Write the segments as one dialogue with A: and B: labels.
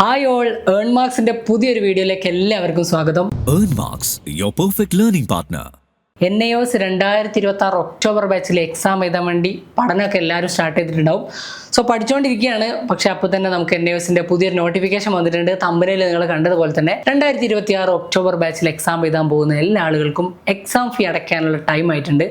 A: Hi all, earn മാർക്സിന്റെ പുതിയൊരു വീഡിയോയിലേക്ക് എല്ലാവർക്കും സ്വാഗതം.
B: Earn Marks, your perfect learning partner.
A: NIOS 2026 October ബാച്ചിലെ എക്സാം എഴുതാൻ വേണ്ടി പഠനമൊക്കെ എല്ലാവരും സ്റ്റാർട്ട് ചെയ്തിട്ടുണ്ടാവും. സോ പഠിച്ചുകൊണ്ടിരിക്കുകയാണ്. പക്ഷേ അപ്പോൾ തന്നെ നമുക്ക് NIOSന്റെ പുതിയൊരു നോട്ടിഫിക്കേഷൻ വന്നിട്ടുണ്ട്. തമ്പനയിൽ നിങ്ങൾ കണ്ടതുപോലെ തന്നെ 2026 ഒക്ടോബർ ബാച്ചിൽ എക്സാം എഴുതാൻ പോകുന്ന എല്ലാ ആളുകൾക്കും എക്സാം ഫീ അടയ്ക്കാനുള്ള ടൈം ആയിട്ടുണ്ട്.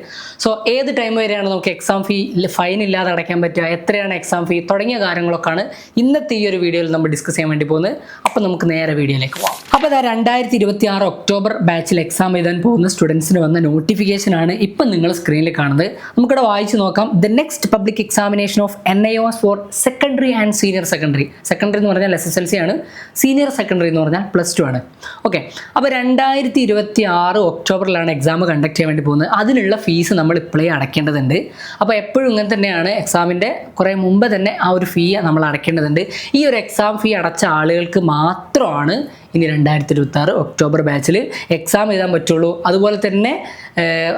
A: സോ ഏത് ടൈം വരെയാണ് നമുക്ക് എക്സാം ഫീ ഫൈൻ ഇല്ലാതെ അടയ്ക്കാൻ പറ്റുക, എത്രയാണ് എക്സാം ഫീ തുടങ്ങിയ കാര്യങ്ങളൊക്കെയാണ് ഇന്നത്തെ ഈ ഒരു വീഡിയോയിൽ നമ്മൾ ഡിസ്കസ് ചെയ്യാൻ വേണ്ടി പോകുന്നത്. അപ്പോൾ നമുക്ക് നേരെ വീഡിയോയിലേക്ക് പോകാം. അപ്പോൾ 2026 ഒക്ടോബർ ബാച്ചിൽ എക്സാം എഴുതാൻ പോകുന്ന സ്റ്റുഡൻസിന് വന്ന നോട്ടിഫിക്കേഷൻ ആണ് ഇപ്പം നിങ്ങൾ സ്ക്രീനിൽ കാണുന്നത്. നമുക്കിവിടെ വായിച്ചു നോക്കാം. The next public examination of NIOS four secondary and senior secondary. Secondary എന്ന് പറഞ്ഞാൽ SSLC ആണ്, സീനിയർ സെക്കൻഡറി എന്ന് പറഞ്ഞാൽ +2 ആണ്. ഓക്കെ, അപ്പോൾ 2026 ഒക്ടോബറിലാണ് എക്സാം കണ്ടക്ട് ചെയ്യാൻ വേണ്ടി പോകുന്നത്. അതിനുള്ള ഫീസ് നമ്മൾ ഇപ്പോഴേ അടയ്ക്കേണ്ടതുണ്ട്. അപ്പോൾ എപ്പോഴും ഇങ്ങനെ തന്നെയാണ്, എക്സാമിൻ്റെ കുറേ മുമ്പ് തന്നെ ആ ഒരു ഫീ നമ്മൾ അടയ്ക്കേണ്ടതുണ്ട്. ഈ ഒരു എക്സാം ഫീ അടച്ച ആളുകൾക്ക് മാത്രമാണ് ഇനി 2026 ഒക്ടോബർ ബാച്ചിൽ എക്സാം എഴുതാൻ പറ്റുള്ളൂ. അതുപോലെ തന്നെ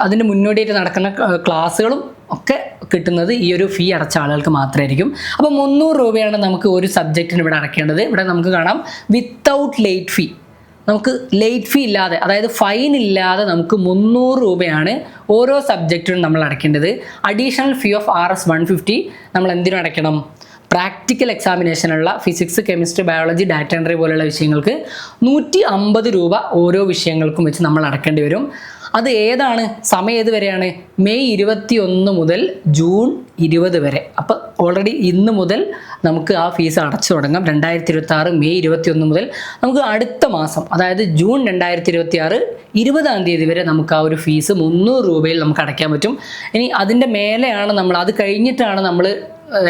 A: അതിന് മുന്നോടിയായിട്ട് നടക്കുന്ന ക്ലാസ്സുകളും ഒക്കെ കിട്ടുന്നത് ഈ ഒരു ഫീ അടച്ച ആളുകൾക്ക് മാത്രമായിരിക്കും. അപ്പോൾ 300 രൂപയാണ് നമുക്ക് ഒരു സബ്ജക്റ്റിന് ഇവിടെ അടയ്ക്കേണ്ടത്. ഇവിടെ നമുക്ക് കാണാം വിത്തൗട്ട് ലേറ്റ് ഫീ. നമുക്ക് ലേറ്റ് ഫീ ഇല്ലാതെ, അതായത് ഫൈൻ ഇല്ലാതെ നമുക്ക് 300 രൂപയാണ് ഓരോ സബ്ജക്റ്റിനും നമ്മൾ അടയ്ക്കേണ്ടത്. അഡീഷണൽ ഫീ ഓഫ് RS 150 നമ്മൾ എന്തിനും അടയ്ക്കണം? പ്രാക്ടിക്കൽ എക്സാമിനേഷനുള്ള physics, chemistry, biology, data entry പോലെയുള്ള വിഷയങ്ങൾക്ക് 150 രൂപ ഓരോ വിഷയങ്ങൾക്കും വെച്ച് നമ്മൾ അടക്കേണ്ടി വരും. അത് ഏതാണ്? സമയം ഏത് വരെയാണ്? മെയ് 21 മുതൽ ജൂൺ 20 വരെ. അപ്പോൾ ഓൾറെഡി ഇന്ന് മുതൽ നമുക്ക് ആ ഫീസ് അടച്ചു തുടങ്ങാം. 2026 മെയ് 21 മുതൽ നമുക്ക് അടുത്ത മാസം, അതായത് ജൂൺ 2026 20-ാം തീയതി വരെ നമുക്ക് ആ ഒരു ഫീസ് 300 രൂപയിൽ നമുക്ക് അടയ്ക്കാൻ പറ്റും. ഇനി അതിൻ്റെ മേലെയാണ് നമ്മൾ, അത് കഴിഞ്ഞിട്ടാണ് നമ്മൾ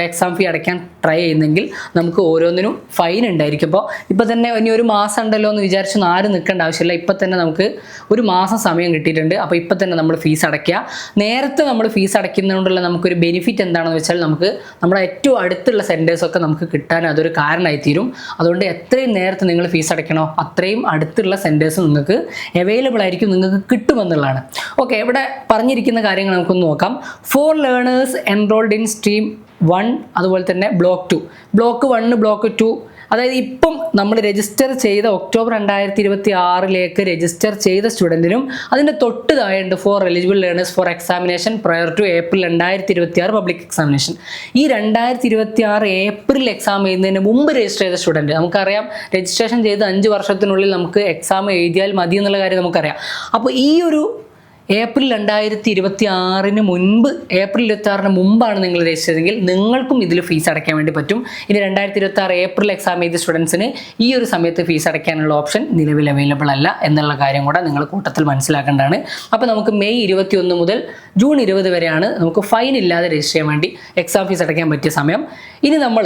A: എക്സാം ഫീ അടയ്ക്കാൻ ട്രൈ ചെയ്യുന്നെങ്കിൽ നമുക്ക് ഓരോന്നിനും ഫൈൻ ഉണ്ടായിരിക്കും. ഇപ്പോൾ തന്നെ ഇനി ഒരു മാസം ഉണ്ടല്ലോ എന്ന് വിചാരിച്ചൊന്നും ആരും നിൽക്കേണ്ട ആവശ്യമില്ല. ഇപ്പം തന്നെ നമുക്ക് ഒരു മാസം സമയം കിട്ടിയിട്ടുണ്ട്. അപ്പോൾ ഇപ്പം തന്നെ നമ്മൾ ഫീസ് അടയ്ക്കുക. നേരത്തെ നമ്മൾ ഫീസ് അടയ്ക്കുന്നതുകൊണ്ടുള്ള നമുക്കൊരു ബെനിഫിറ്റ് എന്താണെന്ന് വെച്ചാൽ, നമുക്ക് നമ്മുടെ ഏറ്റവും അടുത്തുള്ള സെൻറ്റേഴ്സൊക്കെ നമുക്ക് കിട്ടാൻ അതൊരു കാരണമായി തീരും. അതുകൊണ്ട് എത്രയും നേരത്തെ നിങ്ങൾ ഫീസ് അടയ്ക്കണോ അത്രയും അടുത്തുള്ള സെൻറ്റേഴ്സ് നിങ്ങൾക്ക് അവൈലബിൾ ആയിരിക്കും, നിങ്ങൾക്ക് കിട്ടുമെന്നുള്ളതാണ്. ഓക്കെ, ഇവിടെ പറഞ്ഞിരിക്കുന്ന കാര്യങ്ങൾ നമുക്കൊന്ന് നോക്കാം. For learners enrolled in stream 1, അതുപോലെ തന്നെ ബ്ലോക്ക് 2, ബ്ലോക്ക് 1, ബ്ലോക്ക് 2, അതായത് ഇപ്പം നമ്മൾ രജിസ്റ്റർ ചെയ്ത ഒക്ടോബർ 2026 രജിസ്റ്റർ ചെയ്ത സ്റ്റുഡൻറ്റിനും അതിൻ്റെ തൊട്ട് താഴെയുണ്ട് for eligible learners for examination prior to April 2026 public examination. ഈ 2026 ഏപ്രിൽ എക്സാം എഴുതുന്നതിന് മുമ്പ് രജിസ്റ്റർ ചെയ്ത സ്റ്റുഡൻറ്റ്, നമുക്കറിയാം രജിസ്ട്രേഷൻ ചെയ്ത് 5 വർഷത്തിനുള്ളിൽ നമുക്ക് എക്സാം എഴുതിയാൽ മതി എന്നുള്ള കാര്യം നമുക്കറിയാം. അപ്പോൾ ഈ ഒരു ഏപ്രിൽ 2026 മുൻപ്, ഏപ്രിൽ 26 മുമ്പാണ് നിങ്ങൾ രജിസ്റ്റർ ചെയ്തെങ്കിൽ നിങ്ങൾക്കും ഇതിൽ ഫീസ് അടയ്ക്കാൻ വേണ്ടി പറ്റും. ഇനി 2026 ഏപ്രിൽ എക്സാം ചെയ്ത സ്റ്റുഡൻസിന് ഈ ഒരു സമയത്ത് ഫീസ് അടയ്ക്കാനുള്ള ഓപ്ഷൻ നിലവിൽ അവൈലബിൾ അല്ല എന്നുള്ള കാര്യം കൂടെ നിങ്ങൾ കൂട്ടത്തിൽ മനസ്സിലാക്കേണ്ടതാണ്. അപ്പോൾ നമുക്ക് മെയ് 21 മുതൽ ജൂൺ 20 വരെയാണ് നമുക്ക് ഫൈൻ ഇല്ലാതെ രജിസ്റ്റർ ചെയ്യാൻ വേണ്ടി എക്സാം ഫീസ് അടയ്ക്കാൻ പറ്റിയ സമയം. ഇനി നമ്മൾ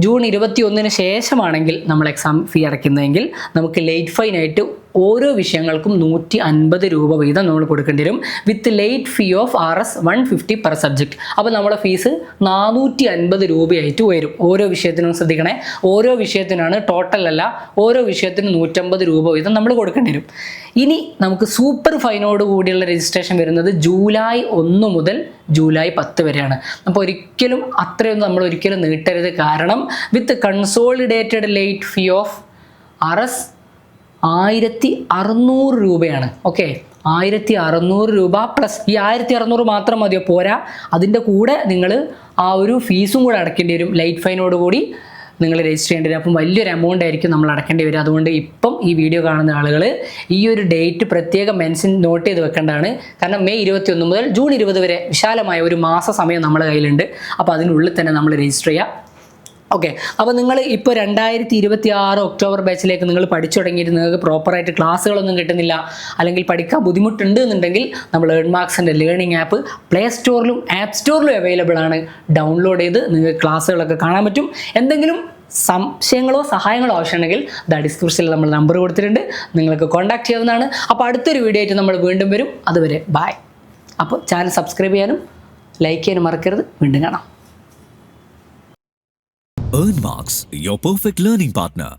A: ജൂൺ 21 ശേഷമാണെങ്കിൽ നമ്മൾ എക്സാം ഫീ അടയ്ക്കുന്നതെങ്കിൽ നമുക്ക് ലേറ്റ് ഫൈനായിട്ട് ഓരോ വിഷയങ്ങൾക്കും 150 രൂപ വീതം നമ്മൾ കൊടുക്കേണ്ടി വരും, with late fee of RS 150 per subject. അപ്പോൾ നമ്മുടെ ഫീസ് 450 രൂപയായിട്ട് വരും. ഓരോ വിഷയത്തിനും ശ്രദ്ധിക്കണേ, ഓരോ വിഷയത്തിനാണ്, ടോട്ടൽ അല്ല, ഓരോ വിഷയത്തിനും 150 രൂപ വീതം നമ്മൾ കൊടുക്കേണ്ടി വരും. ഇനി നമുക്ക് സൂപ്പർ ഫൈനോട് കൂടിയുള്ള രജിസ്ട്രേഷൻ വരുന്നത് ജൂലൈ 1 മുതൽ ജൂലൈ 10 വരെയാണ്. അപ്പോൾ ഒരിക്കലും അത്രയൊന്നും നമ്മൾ ഒരിക്കലും നീട്ടരുത്. കാരണം with consolidated late fee of RS 1600 രൂപയാണ്. ഓക്കെ, 1600 രൂപ പ്ലസ് ഈ 1600 മാത്രം മതിയോ? പോരാ, അതിൻ്റെ കൂടെ നിങ്ങൾ ആ ഒരു ഫീസും കൂടെ അടയ്ക്കേണ്ടി വരും. ലൈറ്റ് ഫൈനോട് കൂടി നിങ്ങൾ രജിസ്റ്റർ ചെയ്യേണ്ടി വരും. അപ്പം വലിയൊരു എമൗണ്ട് ആയിരിക്കും നമ്മൾ അടയ്ക്കേണ്ടി വരും. അതുകൊണ്ട് ഇപ്പം ഈ വീഡിയോ കാണുന്ന ആളുകൾ ഈ ഒരു ഡേറ്റ് പ്രത്യേകം നോട്ട് ചെയ്ത് വെക്കേണ്ടതാണ്. കാരണം മെയ് 21 മുതൽ ജൂൺ 20 വരെ വിശാലമായ ഒരു മാസ സമയം നമ്മുടെ കയ്യിലുണ്ട്. അപ്പോൾ അതിനുള്ളിൽ തന്നെ നമ്മൾ രജിസ്റ്റർ ചെയ്യുക. ഓക്കെ, അപ്പോൾ നിങ്ങൾ ഇപ്പോൾ 2026 ഒക്ടോബർ ബാച്ചിലേക്ക് നിങ്ങൾ പഠിച്ചു തുടങ്ങിയിട്ട് നിങ്ങൾക്ക് പ്രോപ്പറായിട്ട് ക്ലാസ്സുകളൊന്നും കിട്ടുന്നില്ല, അല്ലെങ്കിൽ പഠിക്കാൻ ബുദ്ധിമുട്ടുണ്ട് എന്നുണ്ടെങ്കിൽ നമ്മൾ ഏൺ മാർക്സിൻ്റെ ലേണിംഗ് ആപ്പ് പ്ലേ സ്റ്റോറിലും ആപ്പ് സ്റ്റോറിലും അവൈലബിൾ ആണ്. ഡൗൺലോഡ് ചെയ്ത് നിങ്ങൾക്ക് ക്ലാസ്സുകളൊക്കെ കാണാൻ പറ്റും. എന്തെങ്കിലും സംശയങ്ങളോ സഹായങ്ങളോ ആവശ്യമുണ്ടെങ്കിൽ ഡിസ്ക്രിപ്ഷനിൽ നമ്മൾ നമ്പർ കൊടുത്തിട്ടുണ്ട്, നിങ്ങൾക്ക് കോൺടാക്ട് ചെയ്യാവുന്നതാണ്. അപ്പോൾ അടുത്തൊരു വീഡിയോ ആയിട്ട് നമ്മൾ വീണ്ടും വരും. അതുവരെ ബൈ. അപ്പോൾ ചാനൽ സബ്സ്ക്രൈബ് ചെയ്യാനും ലൈക്ക് ചെയ്യാനും മറക്കരുത്. വീണ്ടും കാണാം.
B: Earn Marks, your perfect learning partner.